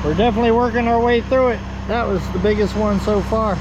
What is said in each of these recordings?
we're definitely working our way through it. That was the biggest one so far.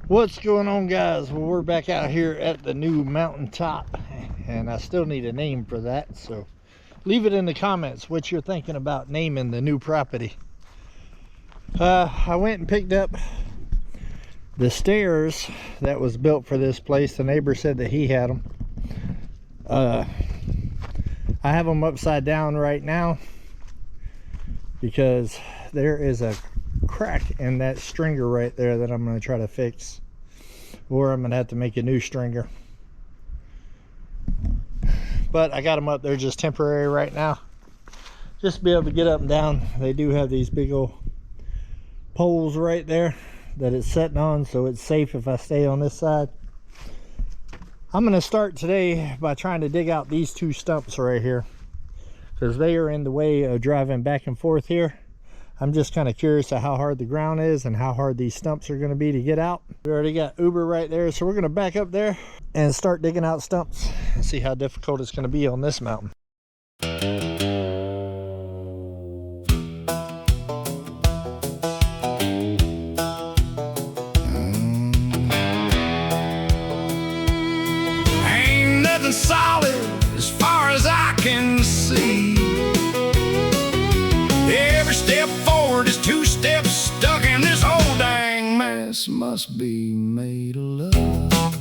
What's going on, guys? Well, we're back out here at the new mountaintop, and I still need a name for that, so leave it in the comments what you're thinking about naming the new property. I went and picked up the stairs that was built for this place. The neighbor said that he had them. I have them upside down right now because there is a crack in that stringer right there that I'm going to try to fix, or I'm going to have to make a new stringer. But I got them up there just temporary right now, just to be able to get up and down. They do have these big old poles right there that it's setting on, so it's safe if I stay on this side. I'm going to start today by trying to dig out these two stumps right here, because they are in the way of driving back and forth here. I'm just kind of curious to how hard the ground is and how hard these stumps are going to be to get out. We already got Uber right there, so we're going to back up there and start digging out stumps and see how difficult it's going to be on this mountain. Ain't nothing solid as far as I can see. Every step forward is two steps stuck, and this whole dang mess must be made of love,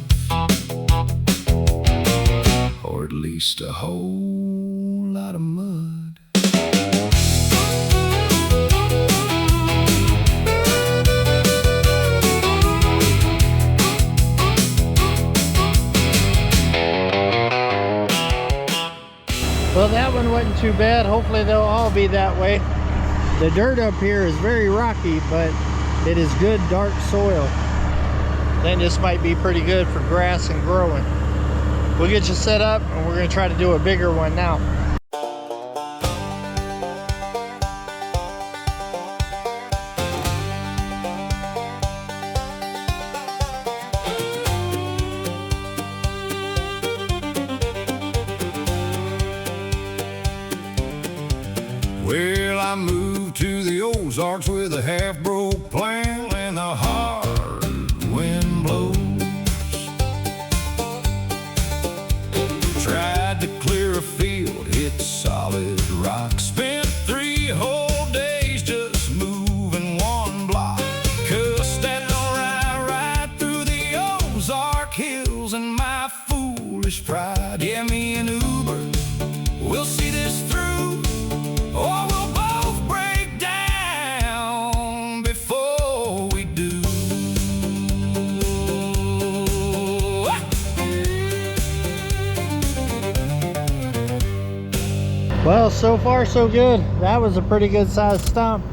or at least a whole lot of mud. Well, that one wasn't too bad. Hopefully they'll all be that way. The dirt up here is very rocky, but it is good dark soil. Then this might be pretty good for grass and growing. We'll get you set up, and we're going to try to do a bigger one now. Well, I moved to the Ozarks with a half-broke plan, and the hard wind blows. Tried to clear a field, hit solid rock. Spent 3 whole days just moving one block. Cussed that right through the Ozark hills, and my foolish pride. Yeah, me and Uber, we'll see this through, or we'll both break down before we do. Well, so far so good. That was a pretty good sized stump,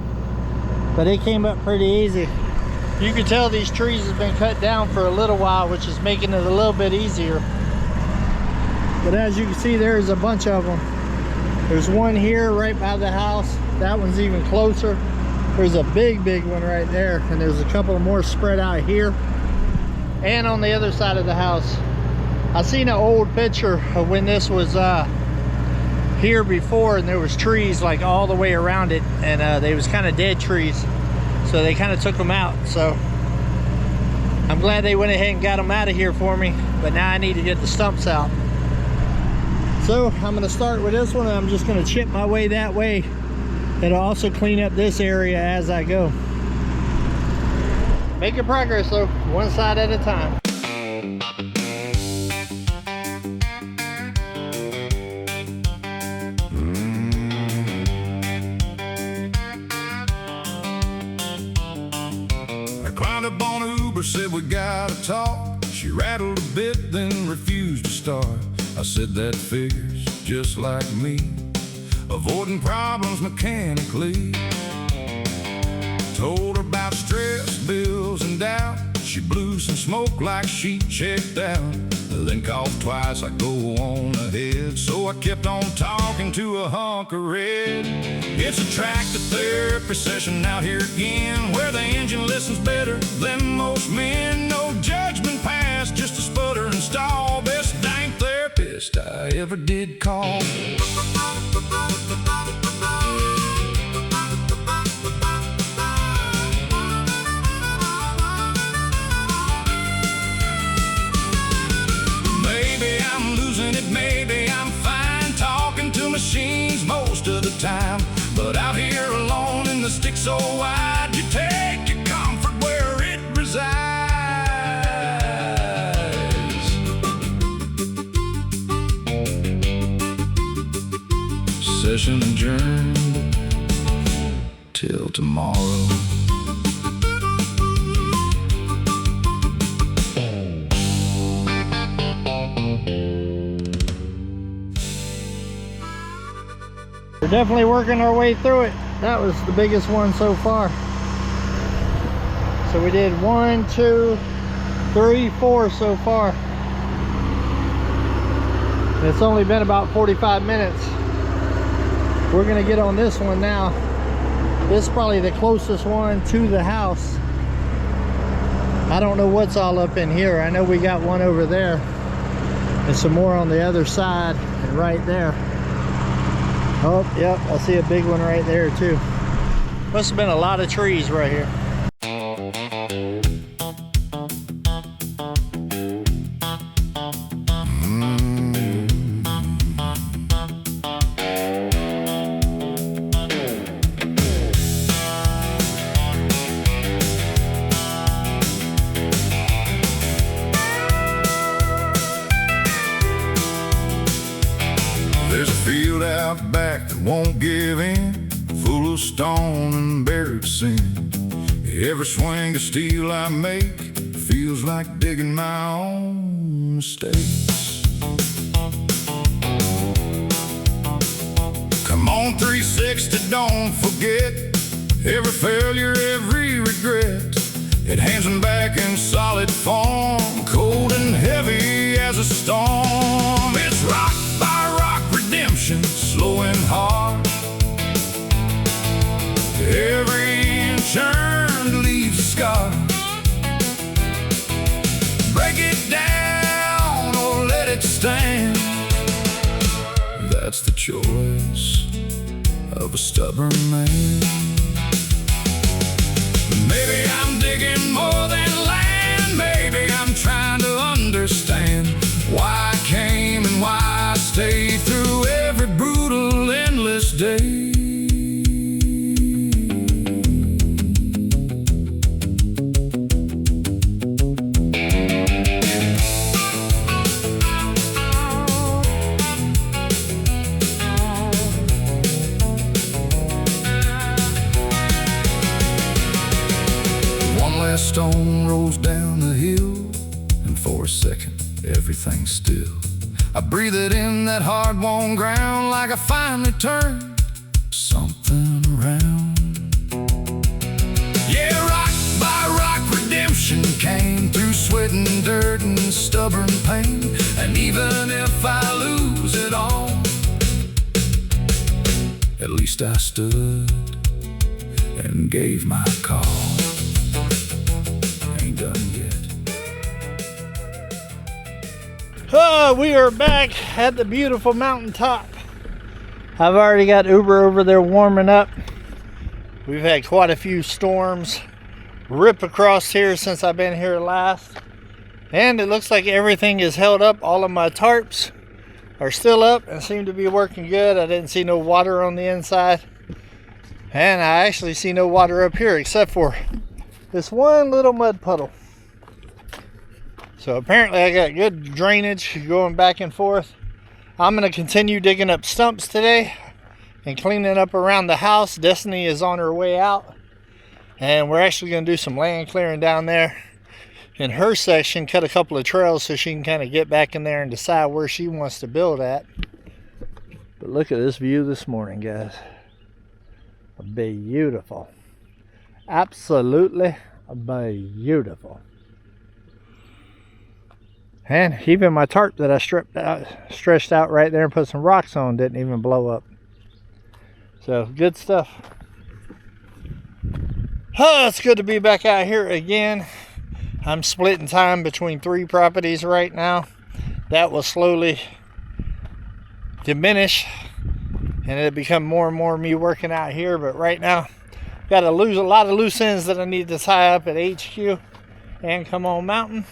but it came up pretty easy. You can tell these trees have been cut down for a little while, which is making it a little bit easier. But as you can see, there's a bunch of them. There's one here right by the house. That one's even closer. There's a big one right there, and there's a couple more spread out here and on the other side of the house. I seen an old picture of when this was here before, and there was trees like all the way around it, and they was kind of dead trees, so they kind of took them out. So I'm glad they went ahead and got them out of here for me, but now I need to get the stumps out. So I'm going to start with this one, and I'm just going to chip my way that way. It'll also clean up this area as I go. Making progress though, one side at a time. to talk. She rattled a bit, then refused to start. I said that figures just like me, avoiding problems mechanically. Told her about stress, bills, and doubt. She blew some smoke like she checked out, then coughed twice. I go on ahead, so I kept on talking to a hunk of red. It's a tractor therapy session out here again, where the engine listens better than most men. No judgment pass, just a sputter and stall. Best dang therapist I ever did call. Maybe I'm fine talking to machines most of the time, but out here alone in the stick so wide, you take your comfort where it resides. Session adjourned till tomorrow. We're definitely working our way through it. That was the biggest one so far. So we did 1, 2, 3, 4 so far. And it's only been about 45 minutes. We're gonna get on this one now. This is probably the closest one to the house. I don't know what's all up in here. I know we got one over there and some more on the other side and right there. Oh, yep, I see a big one right there too. Must have been a lot of trees right here. There's a field out back that won't give in, full of stone and buried sin. Every swing of steel I make feels like digging my own mistakes. Come on, 360, don't forget every failure, every regret. It hands them back in solid form, cold and heavy as a storm. It's rock by rock redemption, slow and hard. Every inch earned leaves a scar. Break it down or let it stand. That's the choice of a stubborn man. Maybe I'm digging more than land. Maybe I'm trying to understand why I came and why I stayed through every brutal, endless day. Stone rolls down the hill, and for a second, everything's still. I breathe it in that hard-won ground like I finally turned something around. Yeah, rock by rock redemption came through sweat and dirt and stubborn pain. And even if I lose it all, at least I stood and gave my call. Done yet. Oh, we are back at the beautiful mountaintop. I've already got Uber over there warming up. We've had quite a few storms rip across here since I've been here last, and it looks like everything is held up. All of my tarps are still up and seem to be working good. I didn't see no water on the inside, and I actually see no water up here except for this one little mud puddle. So apparently I got good drainage going back and forth. I'm going to continue digging up stumps today and cleaning up around the house. Destiny is on her way out, and we're actually going to do some land clearing down there in her section, cut a couple of trails so she can kind of get back in there and decide where she wants to build at. But look at this view this morning, guys. Beautiful. Absolutely beautiful. And even my tarp that I stretched out right there and put some rocks on didn't even blow up. So good stuff. Oh, it's good to be back out here again. I'm splitting time between 3 properties right now. That will slowly diminish and it'll become more and more me working out here. But right now, got a lot of loose ends that I need to tie up at HQ and Come On Mountain.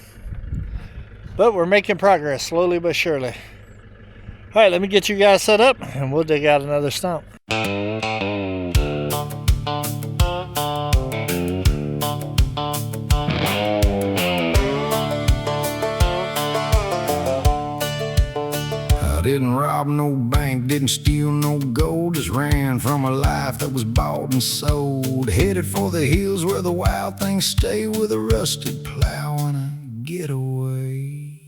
But we're making progress slowly but surely. All right, let me get you guys set up and we'll dig out another stump. Didn't rob no bank, didn't steal no gold, just ran from a life that was bought and sold. Headed for the hills where the wild things stay, with a rusted plow and a getaway.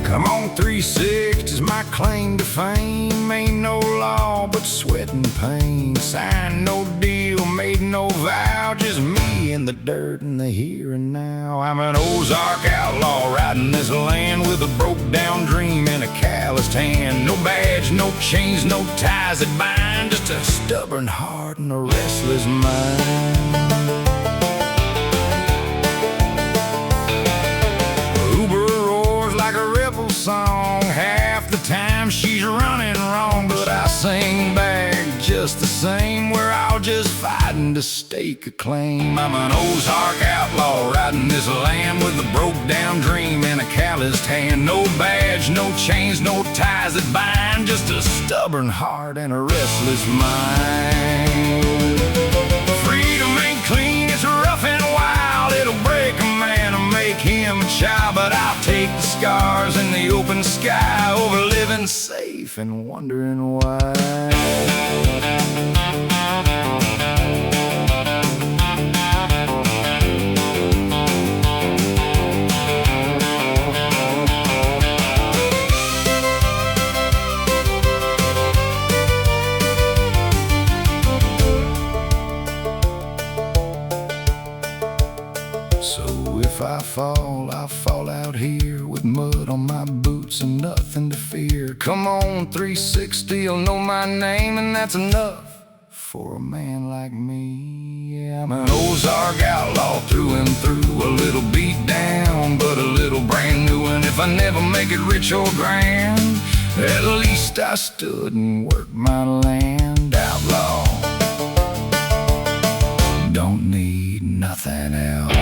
Come on, 360's my claim to fame. Ain't no law but sweat and pain. Signed no deal, made no vow, just me in the dirt and the here and now. I'm an Ozark outlaw riding this land with a broke down dream and a calloused hand. No badge, no chains, no ties that bind, just a stubborn heart and a restless mind. Song. Half the time she's running wrong, but I sing back just the same. We're all just fighting to stake a claim. I'm an Ozark outlaw riding this land with a broke down dream and a calloused hand. No badge, no chains, no ties that bind, just a stubborn heart and a restless mind. Freedom ain't clean, it's rough and wild. It'll break a man and make him a child, but I'll take the scars in the open sky over living safe and wondering why. So if I fall, I'll fall out here with mud on my boots and nothing to fear. Come on, 360, you'll know my name, and that's enough for a man like me. Yeah, I'm an Ozark outlaw through and through, a little beat down, but a little brand new. And if I never make it rich or grand, at least I stood and worked my land. Outlaw, don't need nothing else.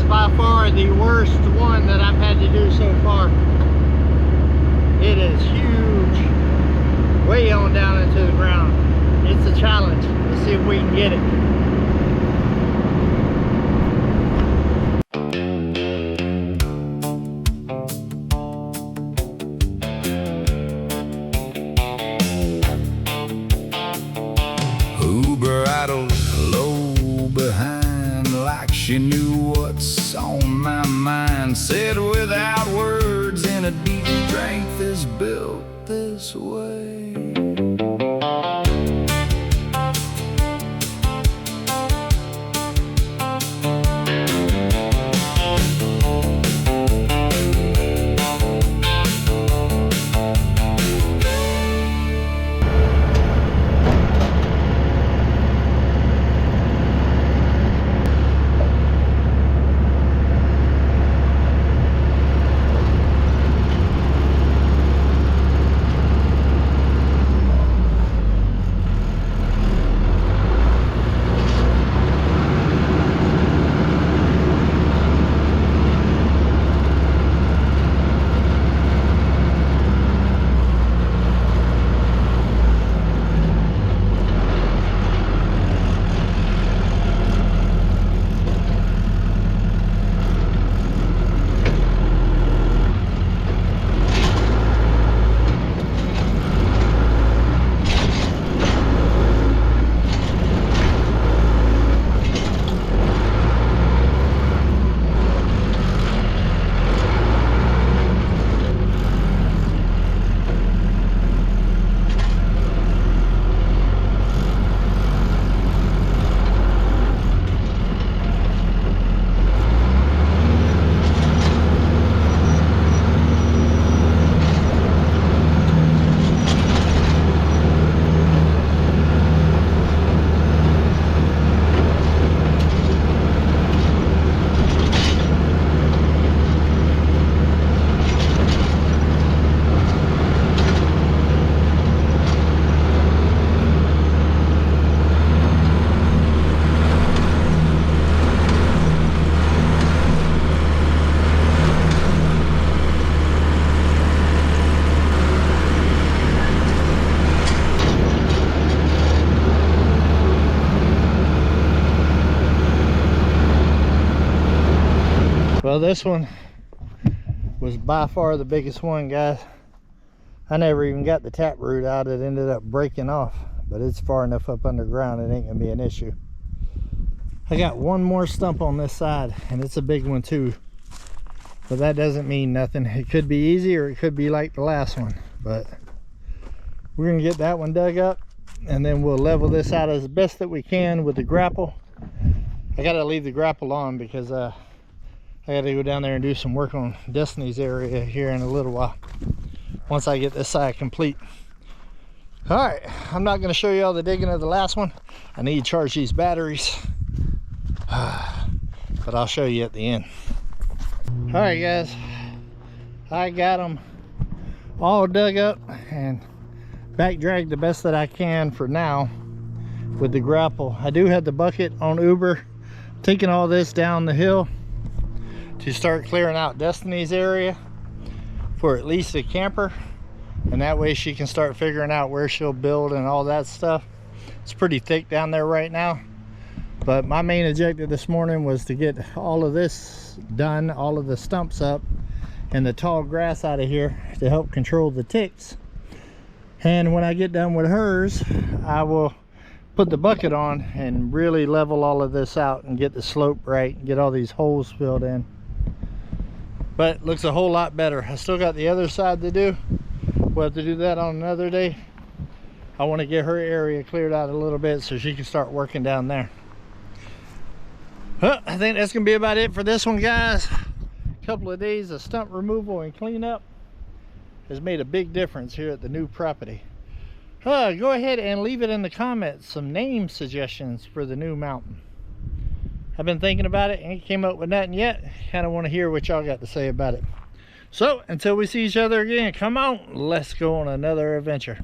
by far the worst one that I've had to do so far. It is huge, way on down into the ground. It's a challenge. Let's see if we can get it. Uber idled low behind like she knew what's on my mind. Said without words, in a deep strength is built this way. Well, this one was by far the biggest one, guys. I never even got the tap root out. It ended up breaking off, but it's far enough up underground it ain't gonna be an issue. I got one more stump on this side, and it's a big one too, but that doesn't mean nothing. It could be easy or it could be like the last one, but we're gonna get that one dug up, and then we'll level this out as best that we can with the grapple. I gotta leave the grapple on because I gotta go down there and do some work on Destiny's area here in a little while, once I get this side complete. All right, I'm not gonna show you all the digging of the last one. I need to charge these batteries, but I'll show you at the end. All right, guys, I got them all dug up and back dragged the best that I can for now with the grapple. I do have the bucket on Uber, taking all this down the hill to start clearing out Destiny's area for at least a camper, and that way she can start figuring out where she'll build and all that stuff. It's pretty thick down there right now, but my main objective this morning was to get all of this done, all of the stumps up and the tall grass out of here to help control the ticks. And when I get done with hers, I will put the bucket on and really level all of this out and get the slope right and get all these holes filled in. But it looks a whole lot better. I still got the other side to do. We'll have to do that on another day. I want to get her area cleared out a little bit so she can start working down there. Well, I think that's gonna be about it for this one, guys. A couple of days of stump removal and cleanup has made a big difference here at the new property. Go ahead and leave it in the comments some name suggestions for the new mountain. I've been thinking about it, ain't came up with nothing yet. Kind of want to hear what y'all got to say about it. So until we see each other again, come on, let's go on another adventure.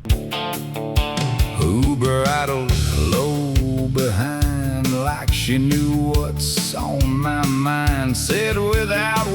Uber idled low behind like she knew what's on my mind. Said without